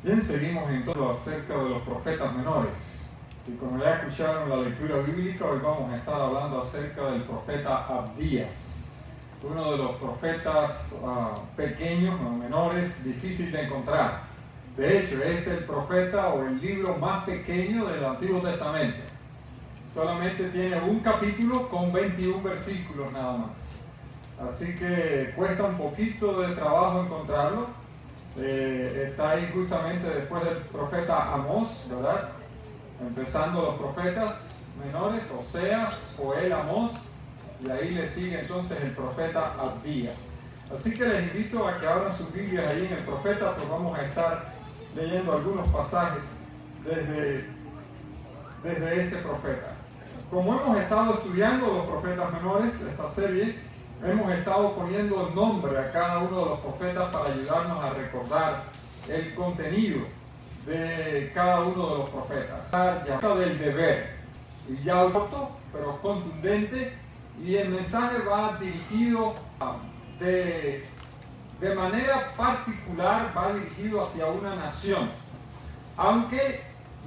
Bien, seguimos entonces acerca de los profetas menores. Y como ya escucharon la lectura bíblica, hoy vamos a estar hablando acerca del profeta Abdías, uno de los profetas pequeños o menores, difícil de encontrar. De hecho, es el profeta o el libro más pequeño del Antiguo Testamento. Solamente tiene un capítulo con 21 versículos nada más. Así que cuesta un poquito de trabajo encontrarlo. Está ahí justamente después del profeta Amós, ¿verdad? Empezando los profetas menores, Oseas, Joel, Amós, y ahí le sigue entonces el profeta Abdías. Así que les invito a que abran sus Biblias ahí en el profeta, pues vamos a estar leyendo algunos pasajes desde este profeta. Como hemos estado estudiando los profetas menores, esta serie, hemos estado poniendo nombre a cada uno de los profetas para ayudarnos a recordar el contenido de cada uno de los profetas. Llamada del deber, y ya corto, pero contundente, y el mensaje va dirigido de manera particular, va dirigido hacia una nación, aunque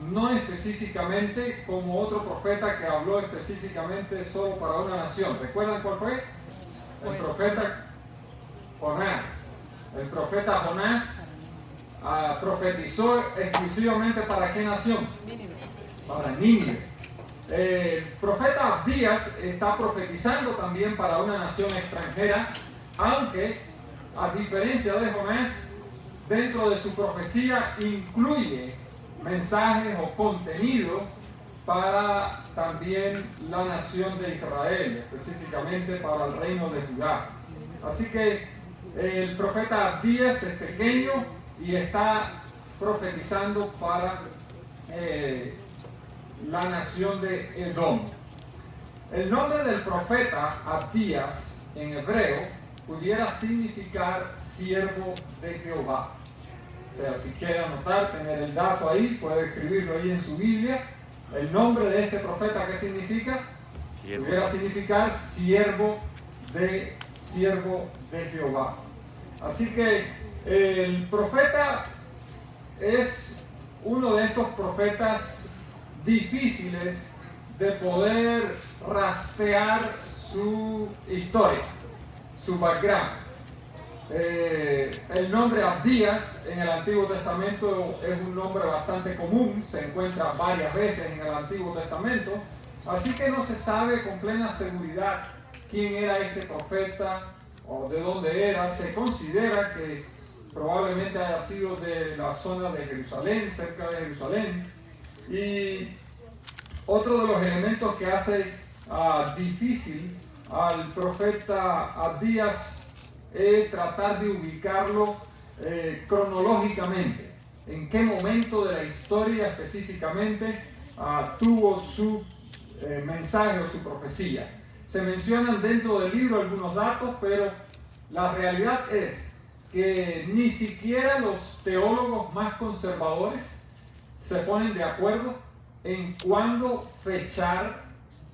no específicamente como otro profeta que habló específicamente solo para una nación. ¿Recuerdan cuál fue? El profeta Jonás. El profeta Jonás profetizó exclusivamente ¿para qué nación? Para Nínive. El profeta Abdías está profetizando también para una nación extranjera, aunque a diferencia de Jonás, dentro de su profecía incluye mensajes o contenidos para también la nación de Israel, específicamente para el reino de Judá. Así que el profeta Abdías es pequeño y está profetizando para la nación de Edom. El nombre del profeta Abdías en hebreo pudiera significar siervo de Jehová. O sea, si quiere anotar, tener el dato ahí, puede escribirlo ahí en su Biblia. El nombre de este profeta, ¿qué significa? Pudiera significar siervo de Jehová. Así que el profeta es uno de estos profetas difíciles de poder rastrear su historia, su background. El nombre Abdías en el Antiguo Testamento es un nombre bastante común, se encuentra varias veces en el Antiguo Testamento, así que no se sabe con plena seguridad quién era este profeta o de dónde era. Se considera que probablemente haya sido de la zona de Jerusalén, cerca de Jerusalén. Y otro de los elementos que hace difícil al profeta Abdías es tratar de ubicarlo cronológicamente, en qué momento de la historia específicamente tuvo su mensaje o su profecía. Se mencionan dentro del libro algunos datos, pero la realidad es que ni siquiera los teólogos más conservadores se ponen de acuerdo en cuándo fechar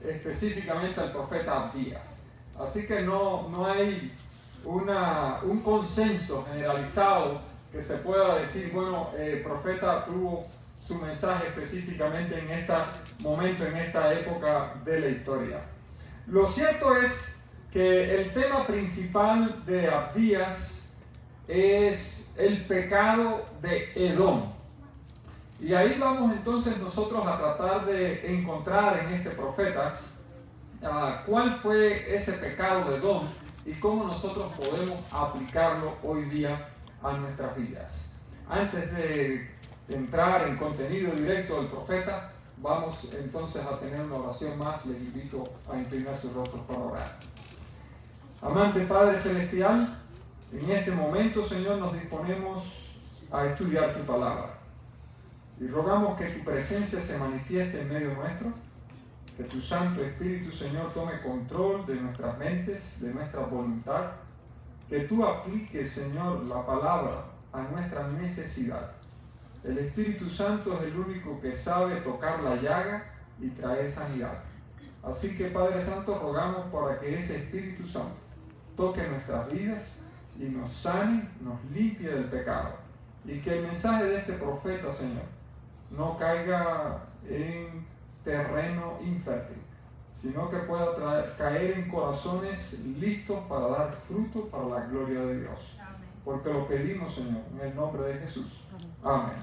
específicamente al profeta Abdías. Así que no hay un consenso generalizado que se pueda decir, bueno, el profeta tuvo su mensaje específicamente en este momento, en esta época de la historia. Lo cierto es que el tema principal de Abdías es el pecado de Edom. Y ahí vamos entonces nosotros a tratar de encontrar en este profeta cuál fue ese pecado de Edom y cómo nosotros podemos aplicarlo hoy día a nuestras vidas. Antes de entrar en contenido directo del profeta, vamos entonces a tener una oración más. Les invito a inclinar sus rostros para orar. Amante Padre Celestial, en este momento, Señor, nos disponemos a estudiar tu palabra. Y rogamos que tu presencia se manifieste en medio nuestro, que tu Santo Espíritu, Señor, tome control de nuestras mentes, de nuestra voluntad, que tú apliques, Señor, la palabra a nuestra necesidad. El Espíritu Santo es el único que sabe tocar la llaga y traer sanidad. Así que, Padre Santo, rogamos para que ese Espíritu Santo toque nuestras vidas y nos sane, nos limpie del pecado. y que el mensaje de este profeta, Señor, no caiga en terreno infértil, sino que pueda caer en corazones listos para dar fruto para la gloria de Dios. Porque lo pedimos, Señor, en el nombre de Jesús. Amén.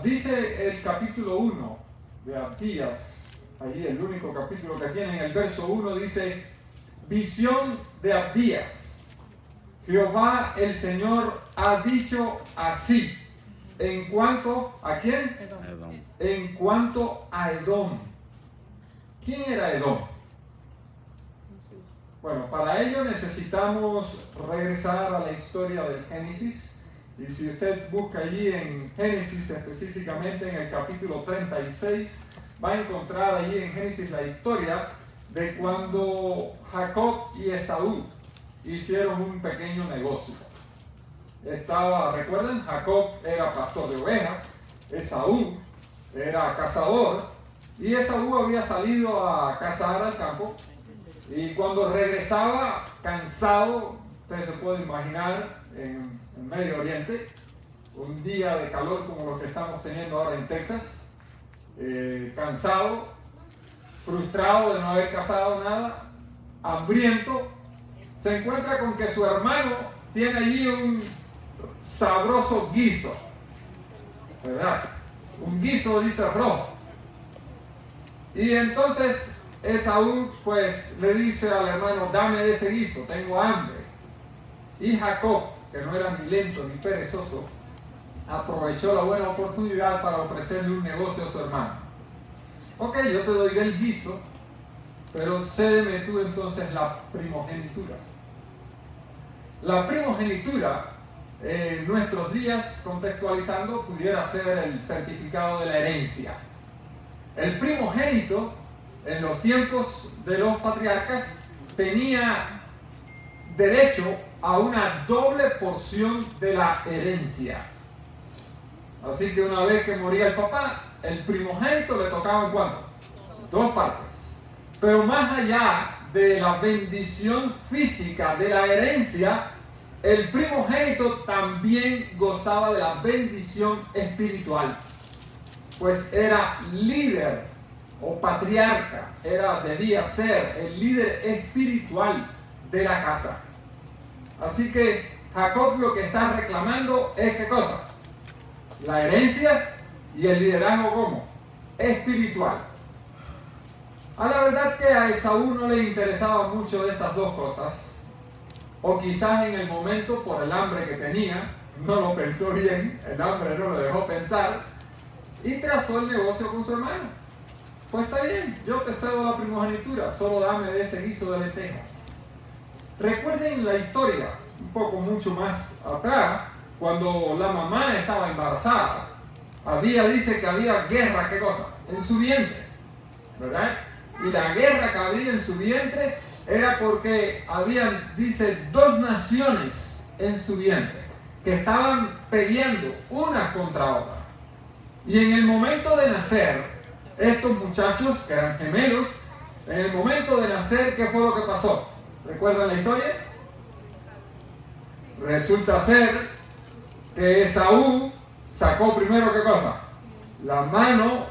Dice el capítulo 1 de Abdías, allí el único capítulo que tiene, en el verso 1 dice: visión de Abdías. Jehová el Señor ha dicho así. En cuanto a ¿quién? Edom. En cuanto a Edom. ¿Quién era Edom? Bueno, para ello necesitamos regresar a la historia del Génesis. Y si usted busca allí en Génesis, específicamente en el capítulo 36, va a encontrar allí en Génesis la historia de cuando Jacob y Esaú hicieron un pequeño negocio. ¿Recuerdan? Jacob era pastor de ovejas, Esaú era cazador, y Esaú había salido a cazar al campo, y cuando regresaba cansado, usted se puede imaginar en Medio Oriente, un día de calor como lo que estamos teniendo ahora en Texas, cansado, frustrado de no haber cazado nada, hambriento, se encuentra con que su hermano tiene allí un sabroso guiso, ¿verdad? Un guiso, dice, rojo. Y entonces Esaú pues le dice al hermano: dame de ese guiso, tengo hambre. Y Jacob, que no era ni lento ni perezoso, aprovechó la buena oportunidad para ofrecerle un negocio a su hermano. Ok, yo te doy el guiso, pero cédeme tú entonces la primogenitura. La primogenitura, en nuestros días, contextualizando, pudiera ser el certificado de la herencia. El primogénito, en los tiempos de los patriarcas, tenía derecho a una doble porción de la herencia. Así que una vez que moría el papá, el primogénito le tocaba ¿en cuánto? 2 partes. Pero más allá de la bendición física de la herencia, el primogénito también gozaba de la bendición espiritual, pues era líder o patriarca, debía ser el líder espiritual de la casa. Así que Jacob lo que está reclamando es ¿qué cosa? La herencia y el liderazgo ¿cómo? Espiritual. A la verdad que a Esaú no le interesaba mucho de estas dos cosas, o quizás en el momento por el hambre que tenía, no lo pensó bien, el hambre no lo dejó pensar, y trazó el negocio con su hermano. Pues está bien, yo te cedo la primogenitura, solo dame de ese guiso de lentejas. Recuerden la historia, un poco mucho más atrás, cuando la mamá estaba embarazada, dice que había guerra, ¿qué cosa? En su vientre, ¿verdad? Y la guerra que había en su vientre era porque habían, dice, 2 naciones en su vientre que estaban peleando una contra otra. Y en el momento de nacer, estos muchachos, que eran gemelos, en el momento de nacer, ¿qué fue lo que pasó? ¿Recuerdan la historia? Resulta ser que Esaú sacó primero, ¿qué cosa? La mano,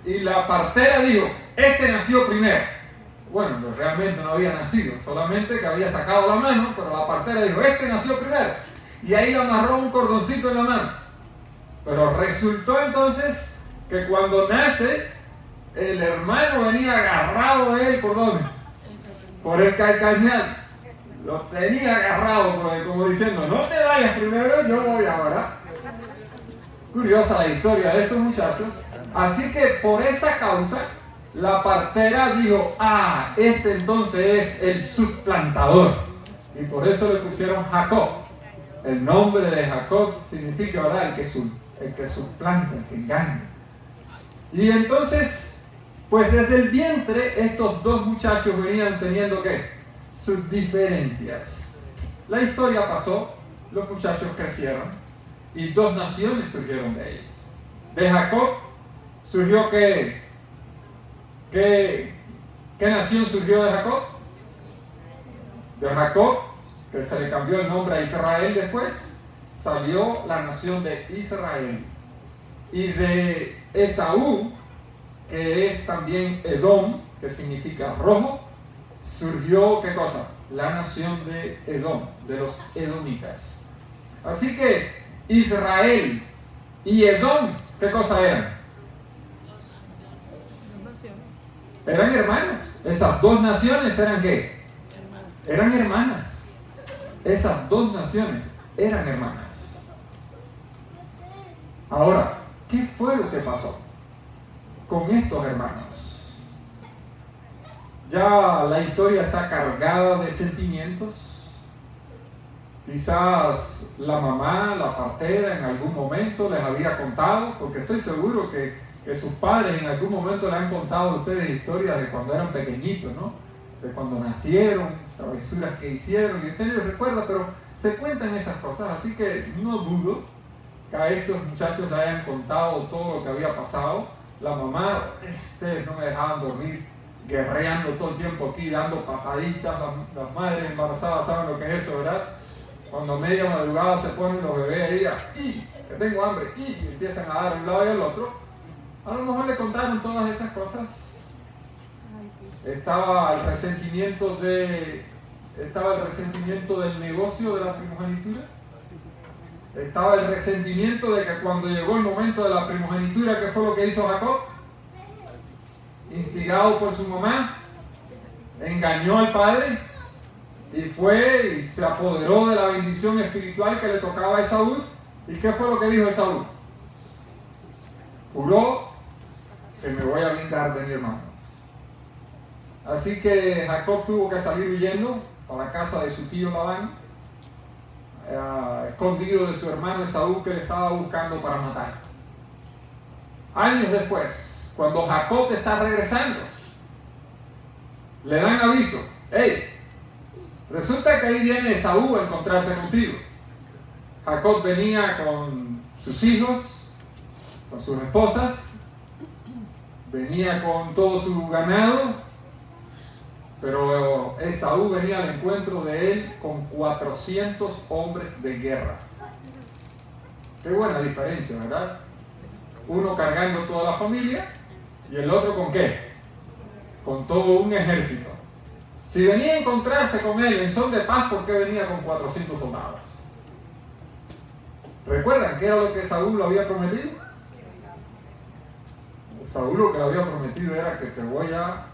y la partera dijo: este nació primero. Bueno, pues realmente no había nacido, solamente que había sacado la mano, pero la partera dijo: este nació primero. Y ahí le amarró un cordoncito en la mano. Pero resultó entonces que cuando nace, el hermano venía agarrado de él, ¿por dónde? Por el calcañal. Lo tenía agarrado, como diciendo: no te vayas primero, yo voy ahora. Curiosa la historia de estos muchachos. Así que por esa causa, la partera dijo: este entonces es el suplantador. Y por eso le pusieron Jacob. El nombre de Jacob significa, ¿verdad?, el que suplanta, el que engaña. Y entonces, pues desde el vientre, estos 2 muchachos venían teniendo ¿qué? Sus diferencias. La historia pasó, los muchachos crecieron y 2 naciones surgieron de ellos. De Jacob surgió ¿qué nación surgió de Jacob? De Jacob que se le cambió el nombre a Israel después, salió la nación de Israel. Y de Esaú, que es también Edom, que significa rojo, surgió, ¿qué cosa? La nación de Edom, de los edomitas. Así que Israel y Edom, ¿qué cosa eran? Eran hermanos. Esas dos naciones eran ¿qué? Eran hermanas. Esas dos naciones eran hermanas. Ahora, ¿qué fue lo que pasó con estos hermanos? Ya la historia está cargada de sentimientos. Quizás la mamá, la partera, en algún momento les había contado, porque estoy seguro que sus padres en algún momento le han contado a ustedes historias de cuando eran pequeñitos, ¿no? De cuando nacieron, travesuras que hicieron, y ustedes recuerdan, pero se cuentan esas cosas, así que no dudo que a estos muchachos le hayan contado todo lo que había pasado. La mamá, no me dejaban dormir, guerreando todo el tiempo aquí, dando pataditas. Las madres embarazadas saben lo que es eso, ¿verdad? Cuando a media madrugada se ponen los bebés ahí, que tengo hambre, y empiezan a dar a un lado y al otro. A lo mejor le contaron todas esas cosas. Estaba el resentimiento del negocio de la primogenitura. Estaba el resentimiento de que cuando llegó el momento de la primogenitura, ¿qué fue lo que hizo Jacob? Instigado por su mamá, engañó al padre y fue y se apoderó de la bendición espiritual que le tocaba a Esaú. ¿Y qué fue lo que dijo Esaú? Juró que me voy a vengar de mi hermano. Así que Jacob tuvo que salir huyendo para la casa de su tío Labán, escondido de su hermano Esaú, que le estaba buscando para matar. Años después, cuando Jacob está regresando, le dan aviso: hey, resulta que ahí viene Esaú a encontrarse contigo. Jacob venía con sus hijos, con sus esposas, venía con todo su ganado, pero Esaú venía al encuentro de él con 400 hombres de guerra. Qué buena diferencia, ¿verdad? Uno cargando toda la familia y el otro ¿con qué? Con todo un ejército. Si venía a encontrarse con él en son de paz, ¿por qué venía con 400 soldados? ¿Recuerdan qué era lo que Saúl lo había prometido? Saúl lo que le había prometido era que te voy a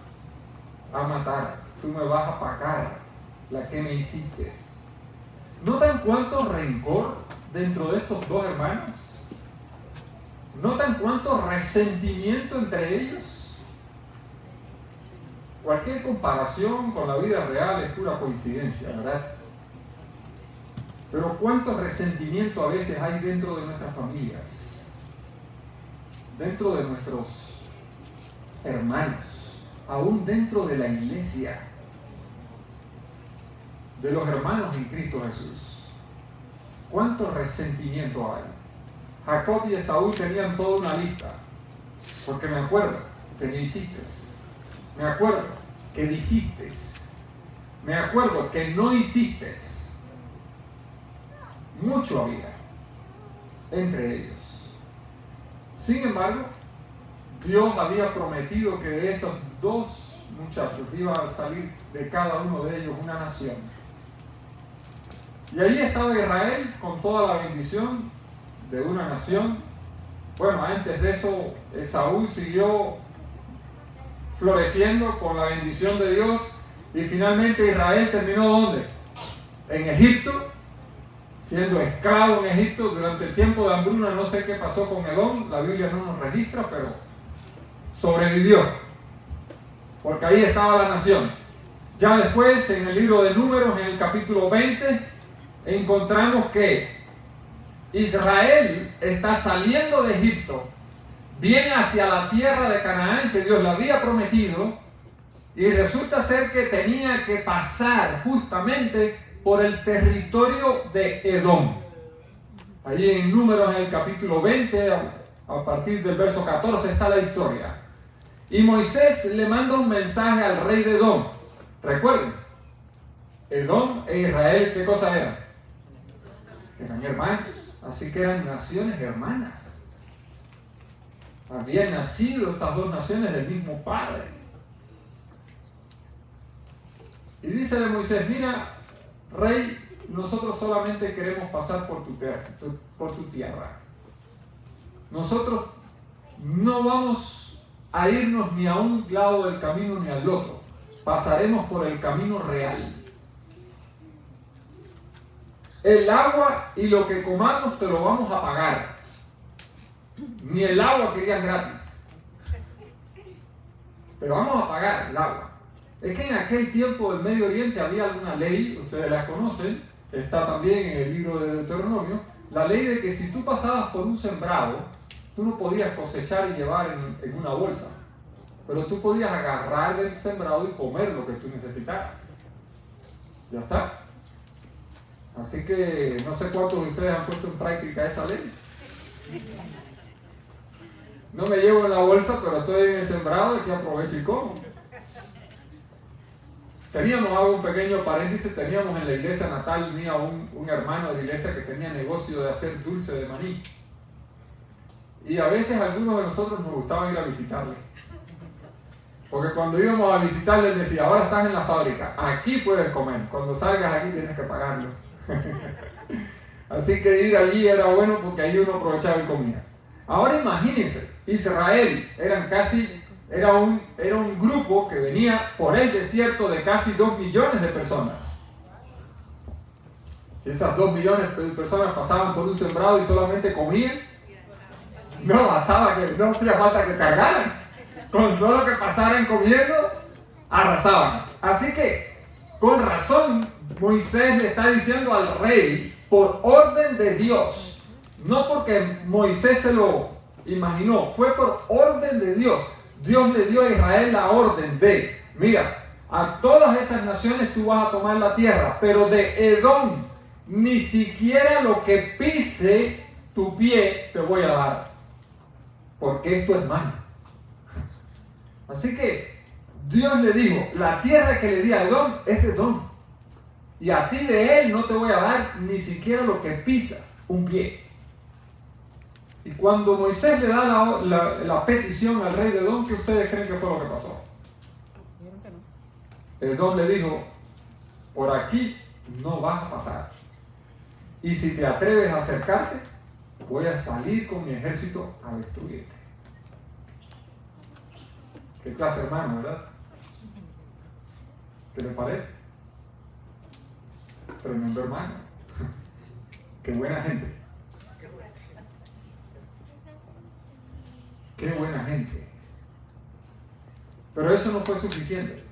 matar, tú me vas a apacar la que me hiciste. ¿Notan cuánto rencor dentro de estos dos hermanos? ¿Notan cuánto resentimiento entre ellos? Cualquier comparación con la vida real es pura coincidencia, ¿verdad? Pero cuánto resentimiento a veces hay dentro de nuestras familias, dentro de nuestros hermanos, aún dentro de la iglesia, de los hermanos en Cristo Jesús. ¿Cuánto resentimiento hay? Jacob y Esaú tenían toda una lista, porque me acuerdo que me hiciste, me acuerdo que dijiste, me acuerdo que no hiciste. Mucho había entre ellos. Sin embargo, Dios había prometido que de esos dos muchachos iba a salir de cada uno de ellos una nación. Y ahí estaba Israel con toda la bendición de una nación. Bueno, antes de eso, Esaú siguió floreciendo con la bendición de Dios, y finalmente Israel terminó ¿dónde? En Egipto, siendo esclavo en Egipto durante el tiempo de hambruna. No sé qué pasó con Edom, la Biblia no nos registra, pero sobrevivió, porque ahí estaba la nación. Ya después, en el libro de Números, en el capítulo 20, encontramos que Israel está saliendo de Egipto, viene hacia la tierra de Canaán que Dios le había prometido, y resulta ser que tenía que pasar justamente por el territorio de Edom. Allí en Números, en el capítulo 20, a partir del verso 14, está la historia. Y Moisés le manda un mensaje al rey de Edom. Recuerden, Edom e Israel, ¿qué cosa eran? Eran hermanos, así que eran naciones hermanas. Habían nacido estas dos naciones del mismo padre. Y dice de Moisés: mira, rey, nosotros solamente queremos pasar por tu tierra. Nosotros no vamos a irnos ni a un lado del camino ni al otro. Pasaremos por el camino real. El agua y lo que comamos te lo vamos a pagar. Ni el agua querían gratis. Pero vamos a pagar el agua. Es que en aquel tiempo del Medio Oriente había alguna ley, ustedes la conocen, está también en el libro de Deuteronomio, la ley de que si tú pasabas por un sembrado, tú no podías cosechar y llevar en una bolsa, pero tú podías agarrar del sembrado y comer lo que tú necesitaras. ¿Ya está? Así que no sé cuántos de ustedes han puesto en práctica esa ley. No me llevo en la bolsa, pero estoy en el sembrado, aquí aprovecho y como. Hago un pequeño paréntesis, teníamos en la iglesia natal mía un hermano de la iglesia que tenía negocio de hacer dulce de maní. Y a veces algunos de nosotros nos gustaba ir a visitarle. Porque cuando íbamos a visitarle, él decía: ahora estás en la fábrica, aquí puedes comer, cuando salgas aquí tienes que pagarlo. Así que ir allí era bueno porque ahí uno aprovechaba y comía. Ahora imagínense, Israel era un grupo que venía por el desierto de casi 2 millones de personas. Si esas 2 millones de personas pasaban por un sembrado y solamente comían, no hacía falta que cargaran. Con solo que pasaran comiendo, arrasaban. Así que, con razón, Moisés le está diciendo al rey, por orden de Dios, no porque Moisés se lo imaginó, fue por orden de Dios. Dios le dio a Israel la orden de: mira, a todas esas naciones tú vas a tomar la tierra, pero de Edom ni siquiera lo que pise tu pie te voy a dar, porque es tu hermano. Así que Dios le dijo: la tierra que le di a Edom es de Edom, y a ti de él no te voy a dar ni siquiera lo que pisa un pie. Y cuando Moisés le da la petición al rey de Edom, ¿qué ustedes creen que fue lo que pasó? Edom le dijo: por aquí no vas a pasar, y si te atreves a acercarte, voy a salir con mi ejército a destruirte. Qué clase de hermano, ¿verdad? ¿Qué le parece? Tremendo hermano. Qué buena gente. Qué buena gente. Pero eso no fue suficiente.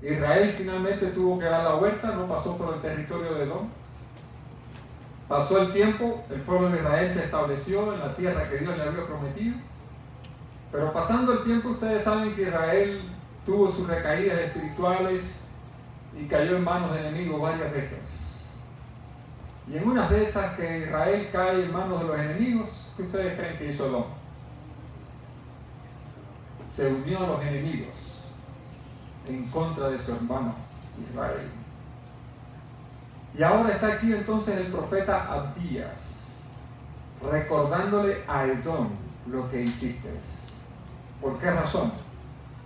Israel finalmente tuvo que dar la vuelta, no pasó por el territorio de Edom. Pasó el tiempo, el pueblo de Israel se estableció en la tierra que Dios le había prometido. Pero pasando el tiempo, ustedes saben que Israel tuvo sus recaídas espirituales y cayó en manos de enemigos varias veces. Y en unas de esas que Israel cae en manos de los enemigos, ¿qué ustedes creen que hizo Edom? Se unió a los enemigos en contra de su hermano Israel. Y ahora está aquí entonces el profeta Abdías, recordándole a Edom lo que hiciste. ¿Por qué razón?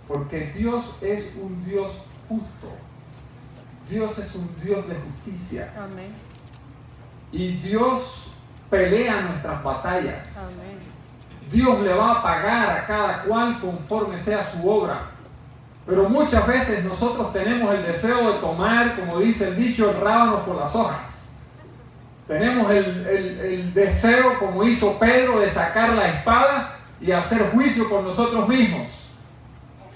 Porque Dios es un Dios justo. Dios es un Dios de justicia. Amén. Y Dios pelea nuestras batallas. Amén. Dios le va a pagar a cada cual conforme sea su obra. Pero muchas veces nosotros tenemos el deseo de tomar, como dice el dicho, el rábano por las hojas. Tenemos el deseo, como hizo Pedro, de sacar la espada y hacer juicio con nosotros mismos,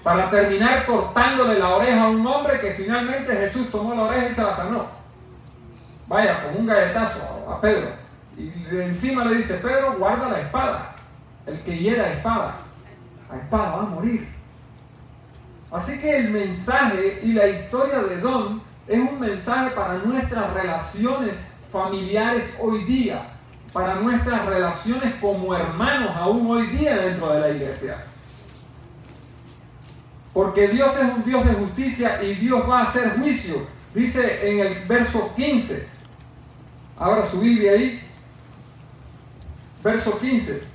para terminar cortándole la oreja a un hombre que finalmente Jesús tomó la oreja y se la sanó. Vaya, con un galletazo a Pedro. Y encima le dice: Pedro, guarda la espada. El que hiera a espada va a morir. Así que el mensaje y la historia de Edom es un mensaje para nuestras relaciones familiares hoy día, para nuestras relaciones como hermanos aún hoy día dentro de la iglesia. Porque Dios es un Dios de justicia y Dios va a hacer juicio Dice en el verso 15, abra su Biblia ahí, verso 15,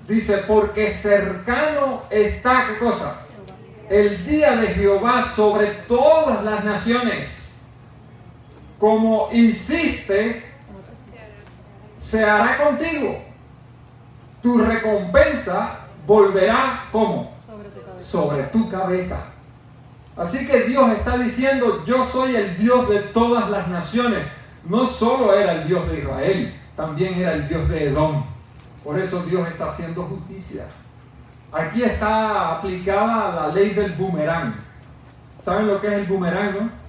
dice, porque cercano está, ¿qué cosa? El día de Jehová sobre todas las naciones. Como hiciste, se hará contigo. Tu recompensa volverá, ¿cómo? Sobre tu cabeza. Así que Dios está diciendo, yo soy el Dios de todas las naciones. No solo era el Dios de Israel, también era el Dios de Edom. Por eso Dios está haciendo justicia. Aquí está aplicada la ley del boomerang. ¿Saben lo que es el boomerang, no?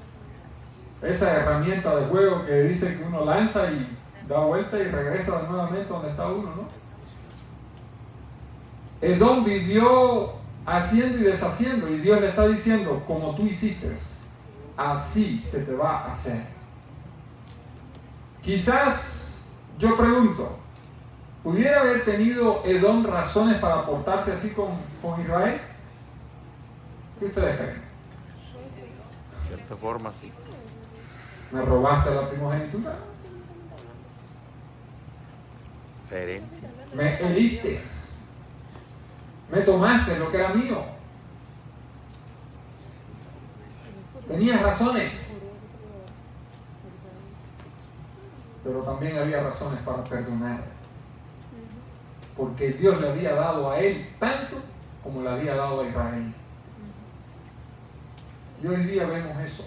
Esa herramienta de juego que dice que uno lanza y da vuelta y regresa nuevamente donde está uno, ¿no? Edom vivió haciendo y deshaciendo, y Dios le está diciendo, como tú hiciste, así se te va a hacer. Quizás, yo pregunto, ¿pudiera haber tenido Edom razones para portarse así con Israel? ¿Qué ustedes creen? De cierta forma, sí. ¿Me robaste la primogenitura? Herencia. ¿Me heriste? ¿Me tomaste lo que era mío? Tenías razones. Pero también había razones para perdonar. Porque Dios le había dado a él tanto como le había dado a Israel. Y hoy día vemos eso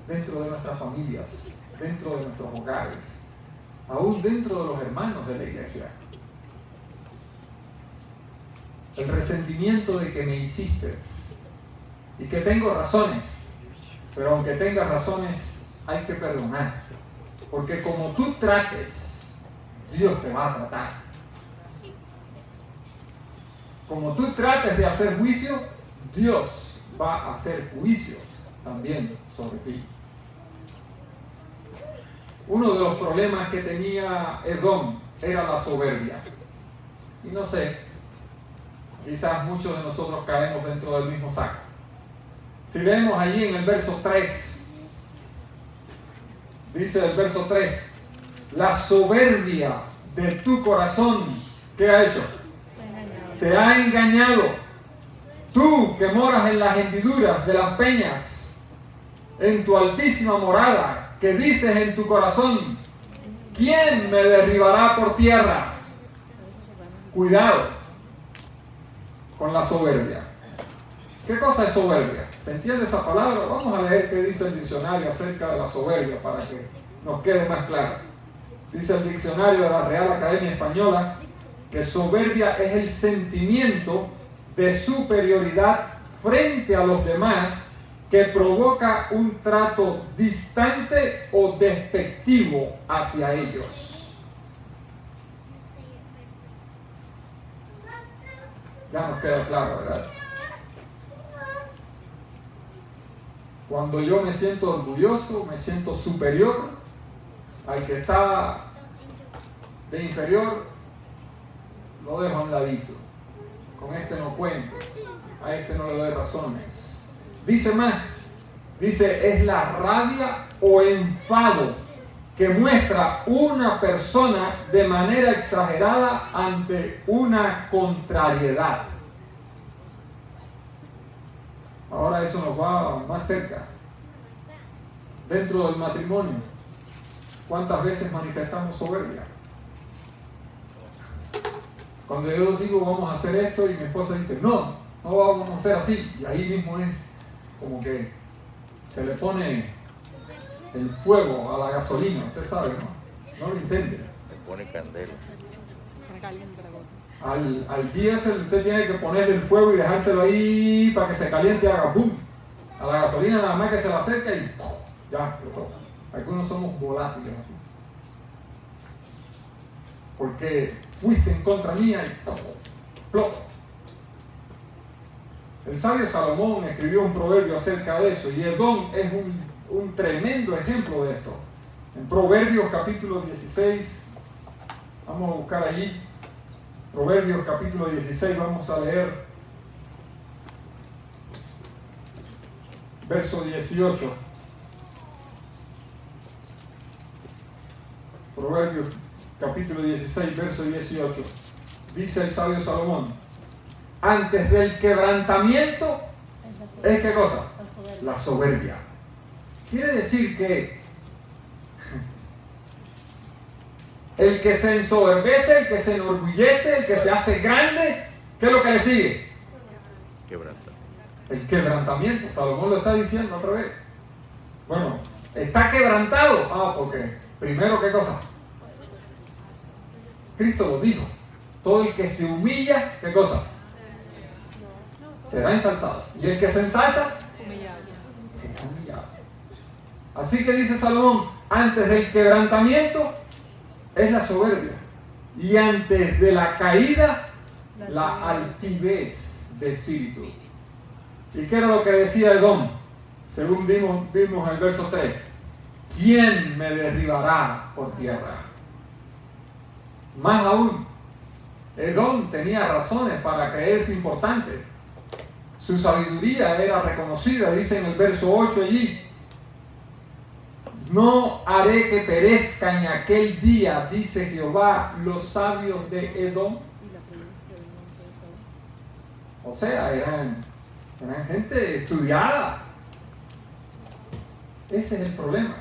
dentro de nuestras familias, dentro de nuestros hogares, aún dentro de los hermanos de la iglesia. El resentimiento de que me hiciste y que tengo razones, pero aunque tengas razones hay que perdonar, porque como tú trates, Dios te va a tratar. Como tú trates de hacer juicio, Dios va a hacer juicio también sobre ti. Uno de los problemas que tenía Edom era la soberbia. Y no sé, quizás muchos de nosotros caemos dentro del mismo saco. Si leemos allí en el verso 3, dice el verso 3, la soberbia de tu corazón, ¿qué ha hecho? Te ha engañado. Tú que moras en las hendiduras de las peñas, en tu altísima morada, que dices en tu corazón, ¿quién me derribará por tierra? Cuidado con la soberbia. ¿Qué cosa es soberbia? ¿Se entiende esa palabra? Vamos a leer qué dice el diccionario acerca de la soberbia para que nos quede más claro. Dice el diccionario de la Real Academia Española que soberbia es el sentimiento de superioridad frente a los demás que provoca un trato distante o despectivo hacia ellos. Ya nos queda claro, ¿verdad? Cuando yo me siento orgulloso, me siento superior al que está de inferior, lo dejo a un ladito. Con este no cuento, a este no le doy razones. Dice más, dice, es la rabia o enfado que muestra una persona de manera exagerada ante una contrariedad. Ahora eso nos va más cerca. Dentro del matrimonio, ¿cuántas veces manifestamos soberbia? Cuando yo digo vamos a hacer esto y mi esposa dice no vamos a hacer así, y ahí mismo es como que se le pone el fuego a la gasolina, usted sabe, ¿no? No lo intente. Le pone candela. Al diésel usted tiene que ponerle el fuego y dejárselo ahí para que se caliente y haga ¡pum! A la gasolina nada más que se la acerca y ¡pum! Ya explotó. Algunos somos volátiles así. Porque fuiste en contra mía y ¡pum! Explotó. El sabio Salomón escribió un proverbio acerca de eso y Edom es un tremendo ejemplo de esto. En Proverbios capítulo 16, vamos a buscar allí, Proverbios capítulo 16, vamos a leer verso 18. Proverbios capítulo 16, verso 18. Dice el sabio Salomón, antes del quebrantamiento es ¿qué cosa? La soberbia. Quiere decir que el que se ensoberbece, el que se enorgullece, el que se hace grande, ¿qué es lo que le sigue? El quebrantamiento. Salomón lo está diciendo otra vez. Bueno, está quebrantado. Porque primero, ¿qué cosa? Cristo lo dijo. Todo el que se humilla, ¿qué cosa? Será ensalzado. Y el que se ensalza, será humillado. Así que dice Salomón, antes del quebrantamiento es la soberbia. Y antes de la caída, la altivez de espíritu. ¿Y qué era lo que decía Edom? Según vimos el verso 3. ¿Quién me derribará por tierra? Más aún, Edom tenía razones para creerse importante. Su sabiduría era reconocida, dice en el verso 8 allí. No haré que perezcan en aquel día, dice Jehová, los sabios de Edom. O sea, eran gente estudiada. Ese es el problema,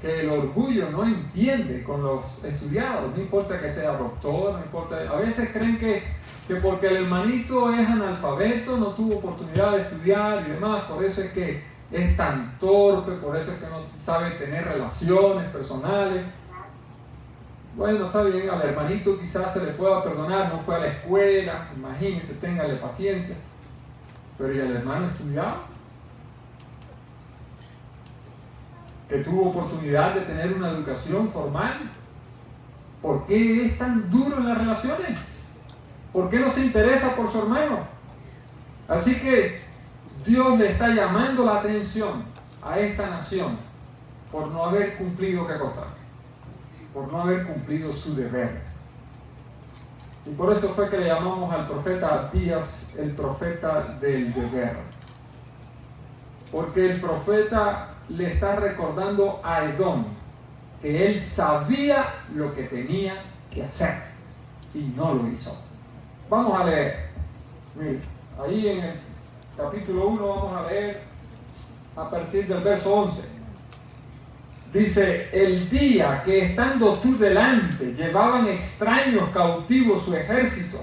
que el orgullo no entiende con los estudiados. No importa que sea doctor, no importa. A veces creen que porque el hermanito es analfabeto, no tuvo oportunidad de estudiar y demás, por eso es que es tan torpe, por eso es que no sabe tener relaciones personales. Bueno, está bien, al hermanito quizás se le pueda perdonar, no fue a la escuela, imagínense, téngale paciencia. Pero ¿y el hermano estudiado? Que tuvo oportunidad de tener una educación formal. ¿Por qué es tan duro en las relaciones? ¿Por qué no se interesa por su hermano? Así que Dios le está llamando la atención a esta nación por no haber cumplido ¿qué cosa? Por no haber cumplido su deber. Y por eso fue que le llamamos al profeta Abdías el profeta del deber. Porque el profeta le está recordando a Edom que él sabía lo que tenía que hacer y no lo hizo. Vamos a leer. Mire, ahí en el capítulo 1 vamos a leer a partir del verso 11. Dice, el día que estando tú delante llevaban extraños cautivos su ejército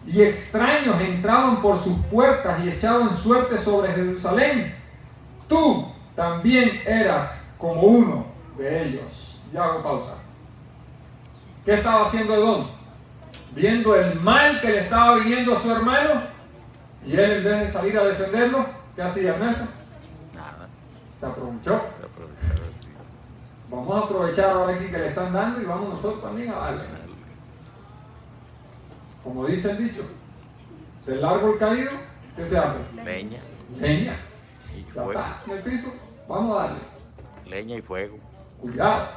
y extraños entraban por sus puertas y echaban suerte sobre Jerusalén, tú también eras como uno de ellos. Ya hago pausa. ¿Qué estaba haciendo Edom? Viendo el mal que le estaba viniendo a su hermano, y él en vez de salir a defenderlo, ¿qué hacía Ernesto? Nada. Se aprovechó. Vamos a aprovechar ahora aquí que le están dando y vamos nosotros también a darle. Como dice el dicho, del árbol caído, ¿qué se hace? Leña. Leña. Y Ya fuego. está, en el piso, vamos a darle. Leña y fuego. Cuidado.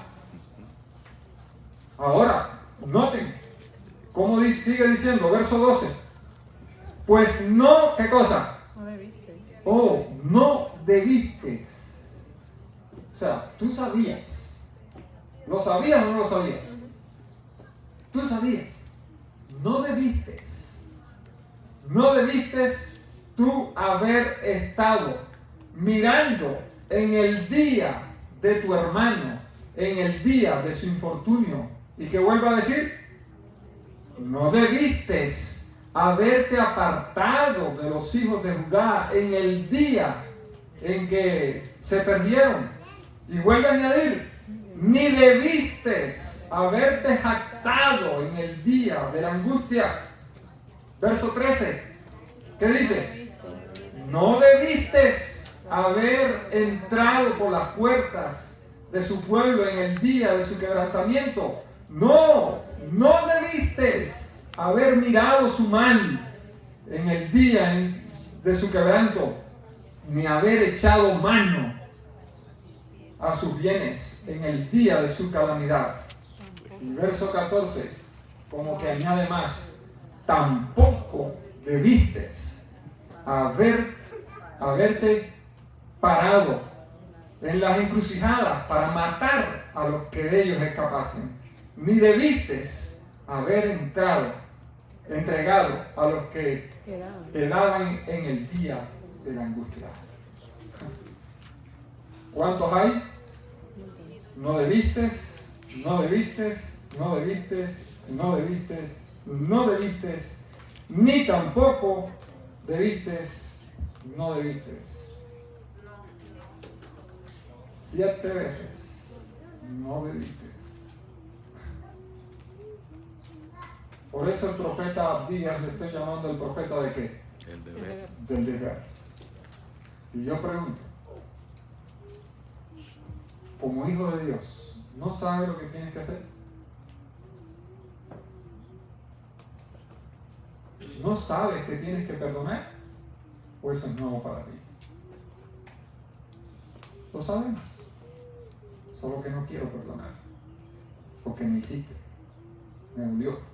Ahora, noten cómo sigue diciendo, verso 12. Pues no, ¿qué cosa? No debiste. Oh, no debiste. O sea, tú sabías. ¿Lo sabías o no lo sabías? Tú sabías. No debiste. No debiste tú haber estado mirando en el día de tu hermano, en el día de su infortunio. Y que vuelva a decir, no debiste haberte apartado de los hijos de Judá en el día en que se perdieron. Y vuelve a añadir, ni debiste haberte jactado en el día de la angustia. Verso 13, ¿qué dice? No debiste haber entrado por las puertas de su pueblo en el día de su quebrantamiento. No debiste haber mirado su mal en el día de su quebranto, ni haber echado mano a sus bienes en el día de su calamidad. Y verso 14, como que añade más, tampoco debiste haberte parado en las encrucijadas para matar a los que de ellos escapasen. ni debiste haber entregado a los que quedaban en el día de la angustia. ¿Cuántos hay? No debiste, no debiste, no debiste, no debiste, no debiste, ni tampoco debiste, no debiste. 7 veces no debiste. Por eso el profeta Abdías le estoy llamando el profeta ¿de qué? El deber. Del deber. Y yo pregunto, como hijo de Dios, ¿no sabes lo que tienes que hacer? ¿No sabes que tienes que perdonar? ¿O eso es nuevo para ti? Lo sabemos. Solo que no quiero perdonar. Porque me hiciste. Me dolió.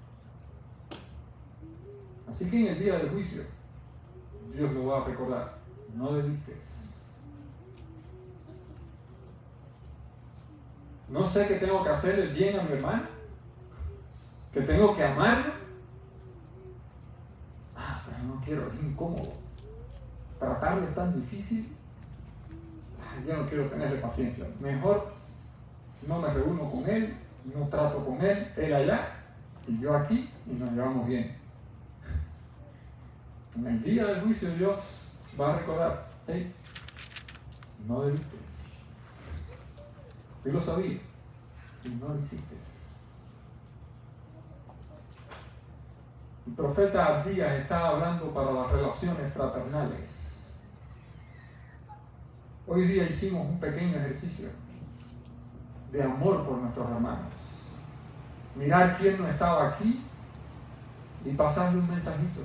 Así que en el día del juicio, Dios lo va a recordar. No debiste. No sé que tengo que hacerle bien a mi hermano. Que tengo que amarlo. Pero no quiero, es incómodo. Tratarlo es tan difícil. Yo no quiero tenerle paciencia. Mejor no me reúno con él, no trato con él allá y yo aquí, y nos llevamos bien. En el día del juicio Dios va a recordar, hey, no debiste. Tú lo sabías y no lo hiciste. El profeta Abdías está hablando para las relaciones fraternales. Hoy día hicimos un pequeño ejercicio de amor por nuestros hermanos. Mirar quién no estaba aquí y pasarle un mensajito.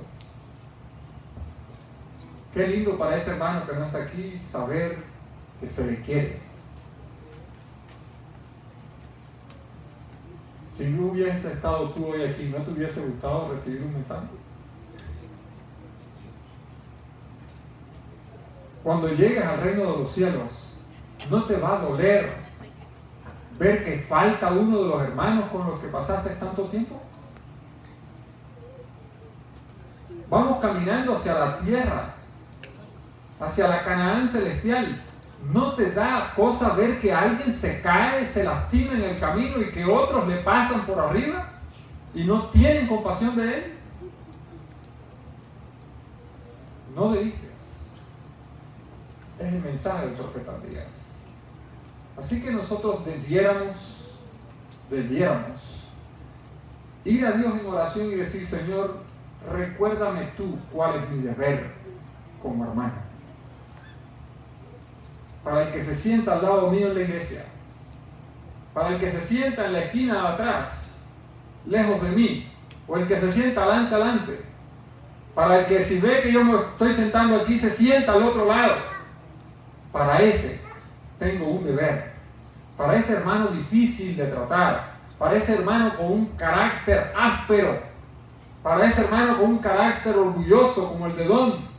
Qué lindo para ese hermano que no está aquí saber que se le quiere. Si no hubiese estado tú hoy aquí, ¿no te hubiese gustado recibir un mensaje? Cuando llegues al reino de los cielos, no te va a doler ver que falta uno de los hermanos con los que pasaste tanto tiempo. Vamos caminando hacia la tierra, hacia la Canaán celestial. ¿No te da cosa ver que alguien se cae, se lastima en el camino y que otros le pasan por arriba y no tienen compasión de él? No debiste. Es el mensaje del profeta Abdías. Así que nosotros debiéramos ir a Dios en oración y decir, Señor, recuérdame tú cuál es mi deber como hermano. Para el que se sienta al lado mío en la iglesia, para el que se sienta en la esquina de atrás, lejos de mí, o el que se sienta adelante, para el que si ve que yo me estoy sentando aquí se sienta al otro lado. Para ese tengo un deber, para ese hermano difícil de tratar, para ese hermano con un carácter áspero, para ese hermano con un carácter orgulloso como el de Don,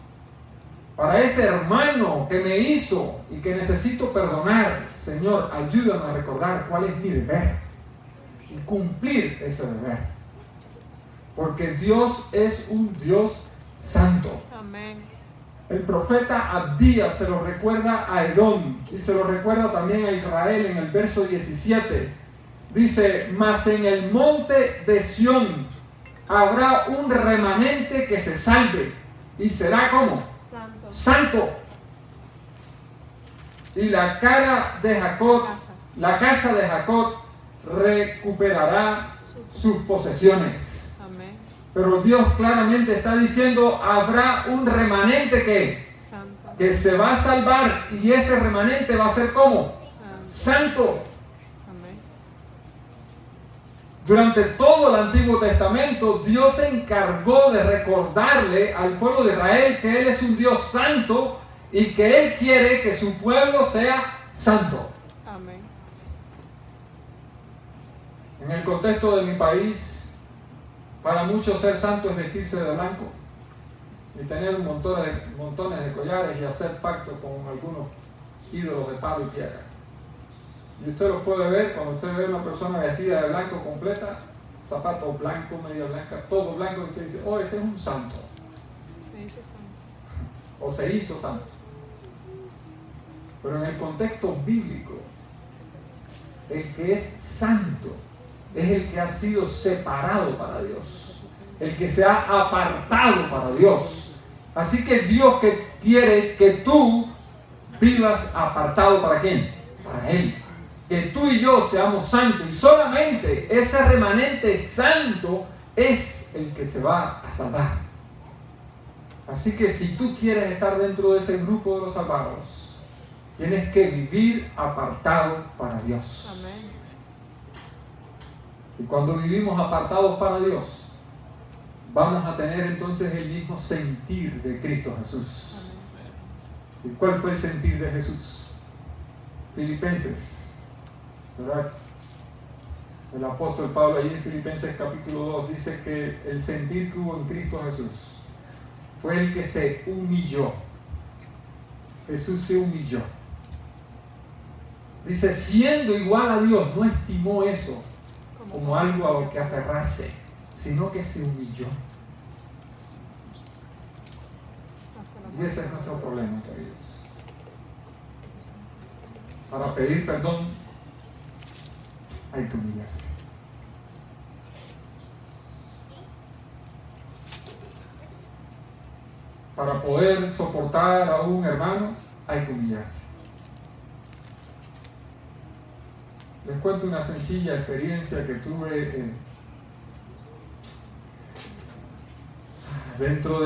para ese hermano que me hizo y que necesito perdonar. Señor, ayúdame a recordar cuál es mi deber y cumplir ese deber, porque Dios es un Dios santo. Amén. El profeta Abdías se lo recuerda a Edom y se lo recuerda también a Israel en el verso 17. Dice, mas en el monte de Sión habrá un remanente que se salve y será como santo. Y la casa de Jacob recuperará sus posesiones. Pero Dios claramente está diciendo, habrá un remanente que se va a salvar, y ese remanente va a ser como santo. Durante todo el Antiguo Testamento, Dios se encargó de recordarle al pueblo de Israel que Él es un Dios santo y que Él quiere que su pueblo sea santo. Amén. En el contexto de mi país, para muchos ser santo es vestirse de blanco y tener montones de collares y hacer pacto con algunos ídolos de palo y piedra. Y usted lo puede ver cuando usted ve a una persona vestida de blanco completa, zapatos blancos, media blanca, todo blanco, y usted dice, oh, ese es un santo. Se hizo santo. O se hizo santo. Pero en el contexto bíblico, el que es santo es el que ha sido separado para Dios, el que se ha apartado para Dios. Así que Dios que quiere que tú vivas apartado ¿para quién? Para Él. Que tú y yo seamos santos, y solamente ese remanente santo es el que se va a salvar. Así que si tú quieres estar dentro de ese grupo de los salvados, tienes que vivir apartado para Dios. Amén. Y cuando vivimos apartados para Dios, vamos a tener entonces el mismo sentir de Cristo Jesús. Amén. ¿Y cuál fue el sentir de Jesús? Filipenses, ¿verdad? El apóstol Pablo allí en Filipenses capítulo 2 dice que el sentir que hubo en Cristo Jesús fue el que se humilló. Jesús se humilló. Dice, siendo igual a Dios, no estimó eso como algo a lo que aferrarse, sino que se humilló. Y ese es nuestro problema, queridos. Para pedir perdón hay que humillarse. Para poder soportar a un hermano hay que humillarse. Les cuento una sencilla experiencia que tuve dentro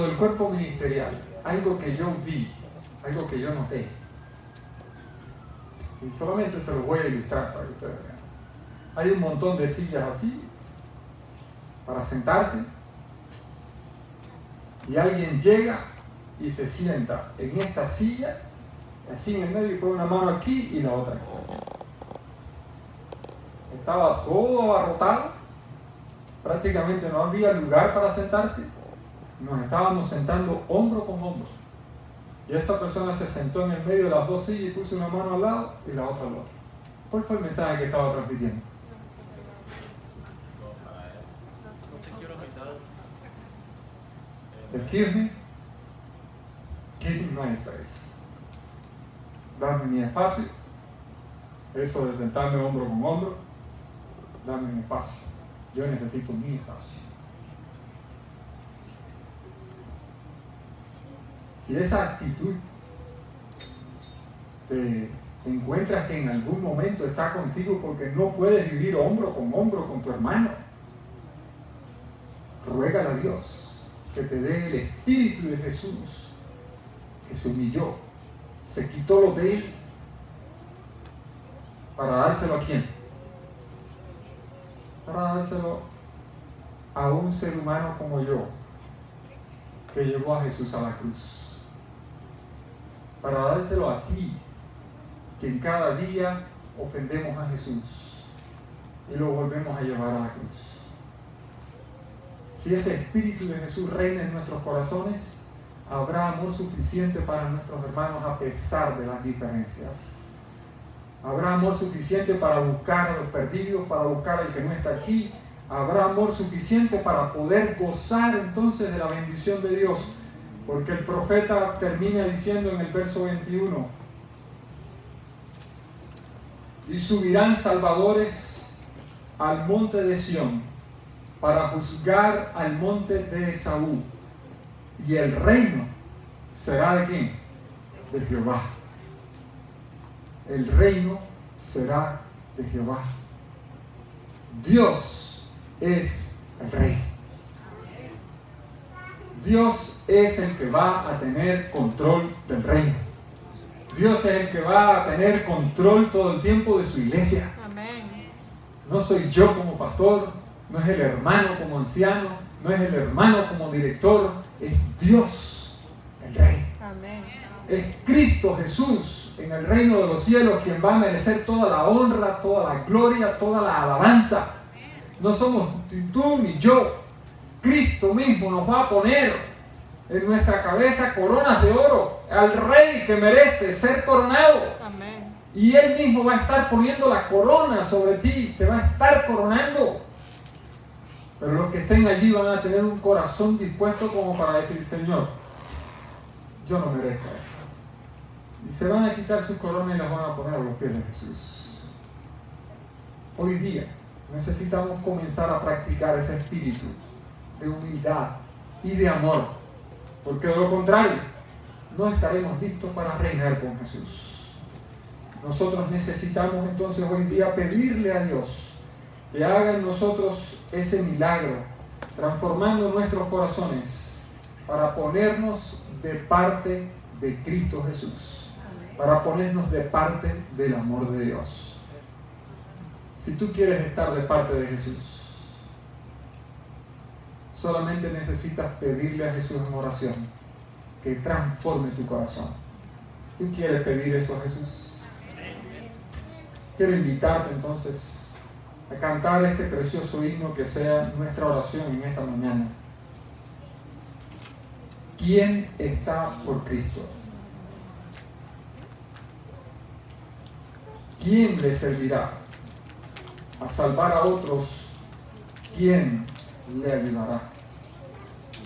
del cuerpo ministerial. Algo que yo vi, algo que yo noté. Y solamente se los voy a ilustrar para que ustedes vean. Hay un montón de sillas así para sentarse, y alguien llega y se sienta en esta silla, así en el medio, y pone una mano aquí y la otra aquí. Estaba todo abarrotado, prácticamente no había lugar para sentarse. Nos estábamos sentando hombro con hombro, y esta persona se sentó en el medio de las dos sillas y puso una mano al lado y la otra al otro. ¿Cuál fue el mensaje que estaba transmitiendo? Excuse me, give me my space. Dame mi espacio. Eso de sentarme hombro con hombro, dame mi espacio. Yo necesito mi espacio. Si esa actitud te encuentras que en algún momento está contigo porque no puedes vivir hombro con tu hermano, ruégale a Dios que te dé el Espíritu de Jesús, que se humilló, se quitó lo de él, para dárselo a quién? Para dárselo a un ser humano como yo, que llevó a Jesús a la cruz. Para dárselo a ti, que en cada día ofendemos a Jesús y lo volvemos a llevar a la cruz. Si ese Espíritu de Jesús reina en nuestros corazones, habrá amor suficiente para nuestros hermanos a pesar de las diferencias. Habrá amor suficiente para buscar a los perdidos, para buscar al que no está aquí. Habrá amor suficiente para poder gozar entonces de la bendición de Dios. Porque el profeta termina diciendo en el verso 21, y subirán salvadores al monte de Sión para juzgar al monte de Esaú, y el reino será ¿de quién? De Jehová. El reino será de Jehová. Dios es el rey. Dios es el que va a tener control del reino. Dios es el que va a tener control todo el tiempo de su iglesia. Amén. No soy yo como pastor, no es el hermano como anciano, no es el hermano como director, es Dios, el Rey. Amén. Es Cristo Jesús en el reino de los cielos quien va a merecer toda la honra, toda la gloria, toda la alabanza. No somos tú ni yo. Cristo mismo nos va a poner en nuestra cabeza coronas de oro. al rey que merece ser coronado. Amén. Y Él mismo va a estar poniendo la corona sobre ti, te va a estar coronando. Pero los que estén allí van a tener un corazón dispuesto como para decir, Señor, yo no merezco esto. Y se van a quitar sus coronas y las van a poner a los pies de Jesús. Hoy día necesitamos comenzar a practicar ese espíritu de humildad y de amor, porque de lo contrario no estaremos listos para reinar con Jesús. Nosotros necesitamos entonces hoy día pedirle a Dios que haga en nosotros ese milagro, transformando nuestros corazones para ponernos de parte de Cristo Jesús, para ponernos de parte del amor de Dios. Si tú quieres estar de parte de Jesús, solamente necesitas pedirle a Jesús en oración que transforme tu corazón. ¿Tú quieres pedir eso a Jesús? Quiero invitarte entonces a cantar este precioso himno que sea nuestra oración en esta mañana. ¿Quién está por Cristo? ¿Quién le servirá? A salvar a otros, ¿quién le ayudará?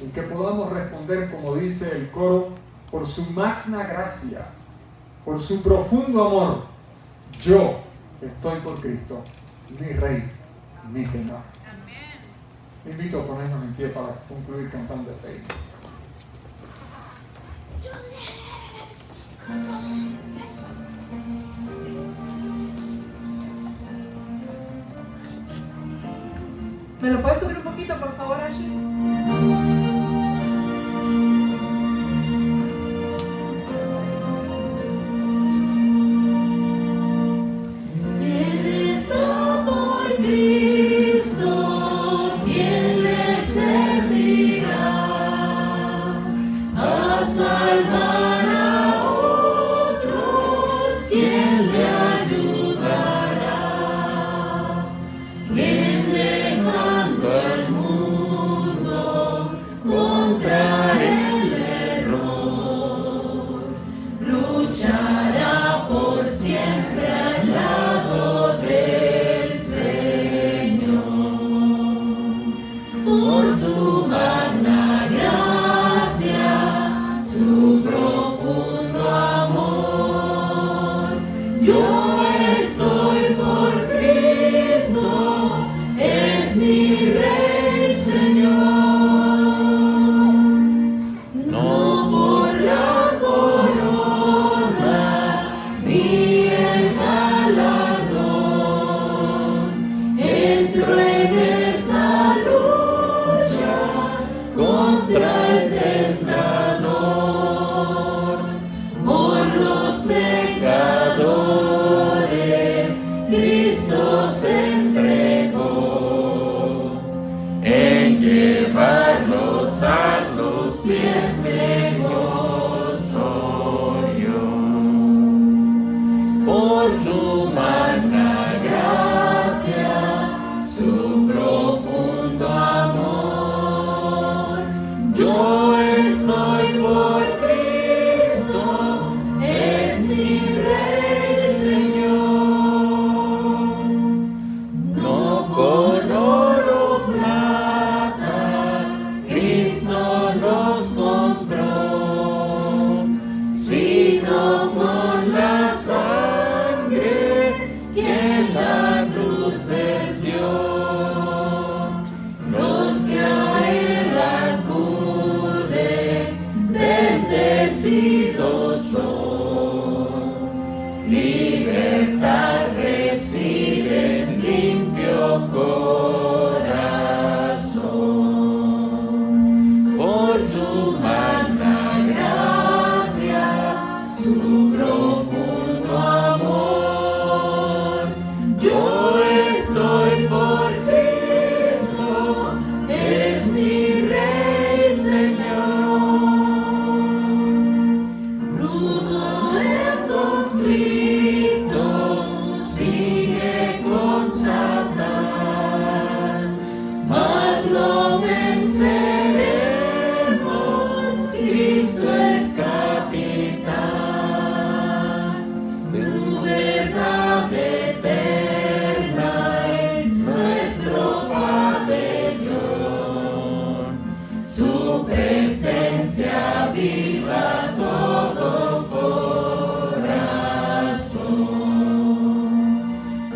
Y que podamos responder, como dice el coro, por su magna gracia, por su profundo amor, yo estoy por Cristo, mi Rey, mi Señor. Amén. Te invito a ponernos en pie para concluir cantando este himno. ¿Me lo puedes subir un poquito, por favor, Ashley? ¿Quién está por Cristo? ¿Quién le servirá a salvar a otros? ¿Quién le ayudará? ¿Quién dejando el mundo contra el error luchará por siempre al lado del Señor? Por su magna gracia, su profundo amor, yo estoy por Cristo, es mi Rey, Señor. No por la corona ni el galardón entro en esta lucha contra el tentador. Por los pecadores Cristo se entregó, en llevarlos a sus pies me gozo yo. Por su magna gracia, su profundo amor, yo estoy por Cristo, es mi Rey, Señor. No con oro o plata Cristo nos compró, se aviva todo corazón.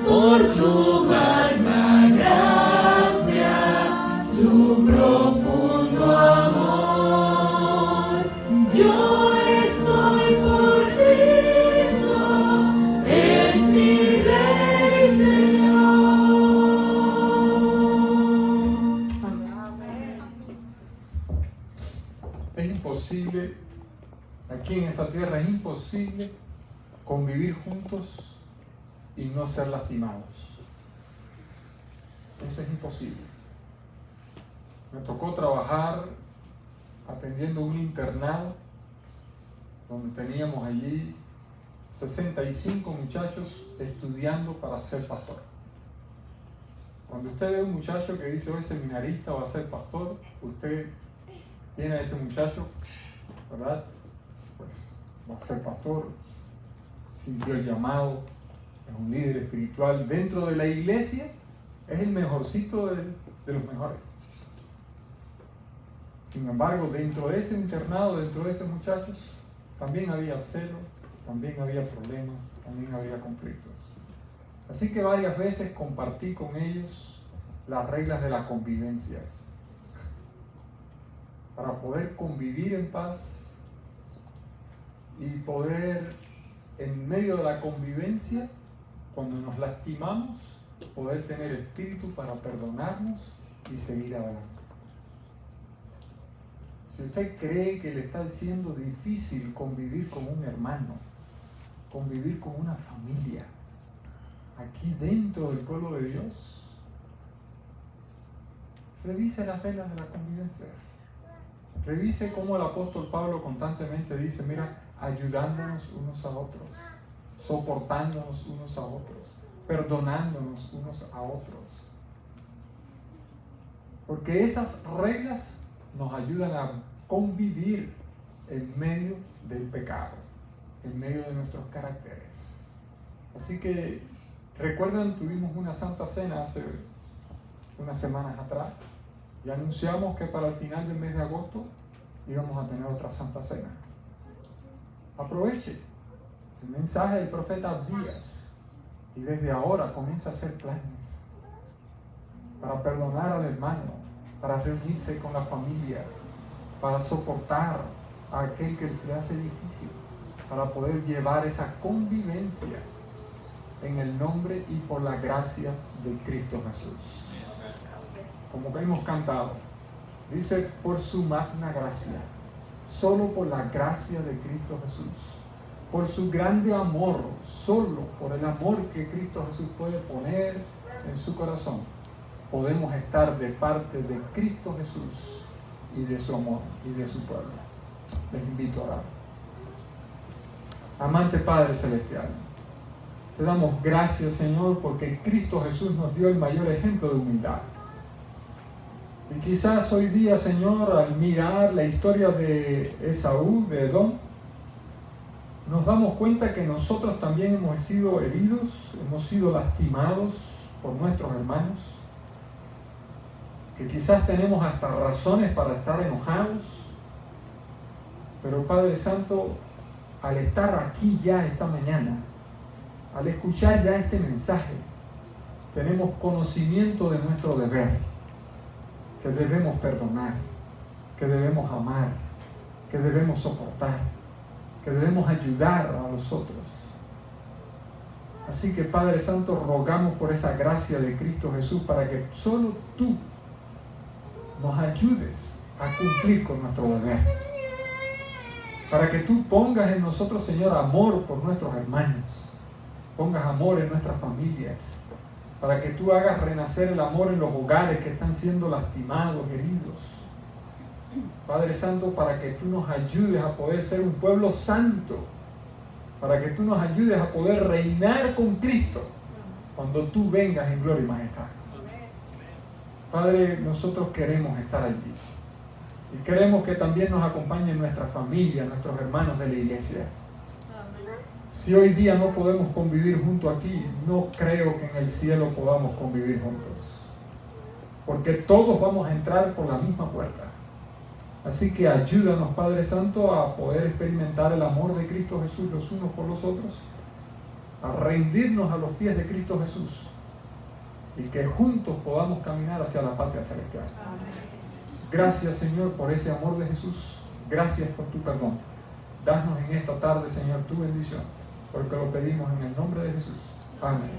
Por su magna gracia, su profundo amor, yo estoy por Cristo, es mi Rey Señor. Es imposible, aquí en esta tierra es imposible convivir juntos y no ser lastimados. Eso es imposible. Me tocó trabajar atendiendo un internado donde teníamos allí 65 muchachos estudiando para ser pastor. Cuando usted ve a un muchacho que dice hoy seminarista o va a ser pastor, usted tiene a ese muchacho, ¿verdad? Pues va a ser pastor, sintió el llamado, es un líder espiritual dentro de la iglesia, es el mejorcito de los mejores. Sin embargo, dentro de ese internado, dentro de esos muchachos, también había celo, también había problemas, también había conflictos. Así que varias veces compartí con ellos las reglas de la convivencia, para poder convivir en paz y poder, en medio de la convivencia, cuando nos lastimamos, poder tener espíritu para perdonarnos y seguir adelante. Si usted cree que le está siendo difícil convivir con un hermano, convivir con una familia, aquí dentro del pueblo de Dios, revise las reglas de la convivencia. Revise cómo el apóstol Pablo constantemente dice, mira, ayudándonos unos a otros, soportándonos unos a otros, perdonándonos unos a otros. Porque esas reglas nos ayudan a convivir en medio del pecado, en medio de nuestros caracteres. Así que, recuerdan, tuvimos una Santa Cena hace unas semanas atrás y anunciamos que para el final del mes de agosto íbamos a tener otra Santa Cena. Aproveche el mensaje del profeta Abdías y desde ahora comienza a hacer planes para perdonar al hermano, para reunirse con la familia, para soportar a aquel que se le hace difícil, para poder llevar esa convivencia en el nombre y por la gracia de Cristo Jesús. Como hemos cantado, dice, por su magna gracia, solo por la gracia de Cristo Jesús, por su grande amor, solo por el amor que Cristo Jesús puede poner en su corazón, podemos estar de parte de Cristo Jesús y de su amor y de su pueblo. Les invito a orar. Amante Padre Celestial, te damos gracias, Señor, porque Cristo Jesús nos dio el mayor ejemplo de humildad. Y quizás hoy día, Señor, al mirar la historia de Esaú, de Edom, nos damos cuenta que nosotros también hemos sido heridos, hemos sido lastimados por nuestros hermanos, que quizás tenemos hasta razones para estar enojados, pero Padre Santo, al estar aquí ya esta mañana, al escuchar ya este mensaje, tenemos conocimiento de nuestro deber, que debemos perdonar, que debemos amar, que debemos soportar, que debemos ayudar a los otros. Así que Padre Santo, rogamos por esa gracia de Cristo Jesús para que solo tú nos ayudes a cumplir con nuestro deber, para que tú pongas en nosotros, Señor, amor por nuestros hermanos, pongas amor en nuestras familias, para que tú hagas renacer el amor en los hogares que están siendo lastimados, heridos. Padre Santo, para que tú nos ayudes a poder ser un pueblo santo, para que tú nos ayudes a poder reinar con Cristo cuando tú vengas en gloria y majestad. Padre, nosotros queremos estar allí y queremos que también nos acompañen nuestra familia, nuestros hermanos de la iglesia. Si hoy día no podemos convivir junto aquí, no creo que en el cielo podamos convivir juntos, porque todos vamos a entrar por la misma puerta. Así que ayúdanos, Padre Santo, a poder experimentar el amor de Cristo Jesús los unos por los otros, a rendirnos a los pies de Cristo Jesús y que juntos podamos caminar hacia la patria celestial. Gracias, Señor, por ese amor de Jesús. Gracias por tu perdón. Danos en esta tarde, Señor, tu bendición, porque lo pedimos en el nombre de Jesús. Amén.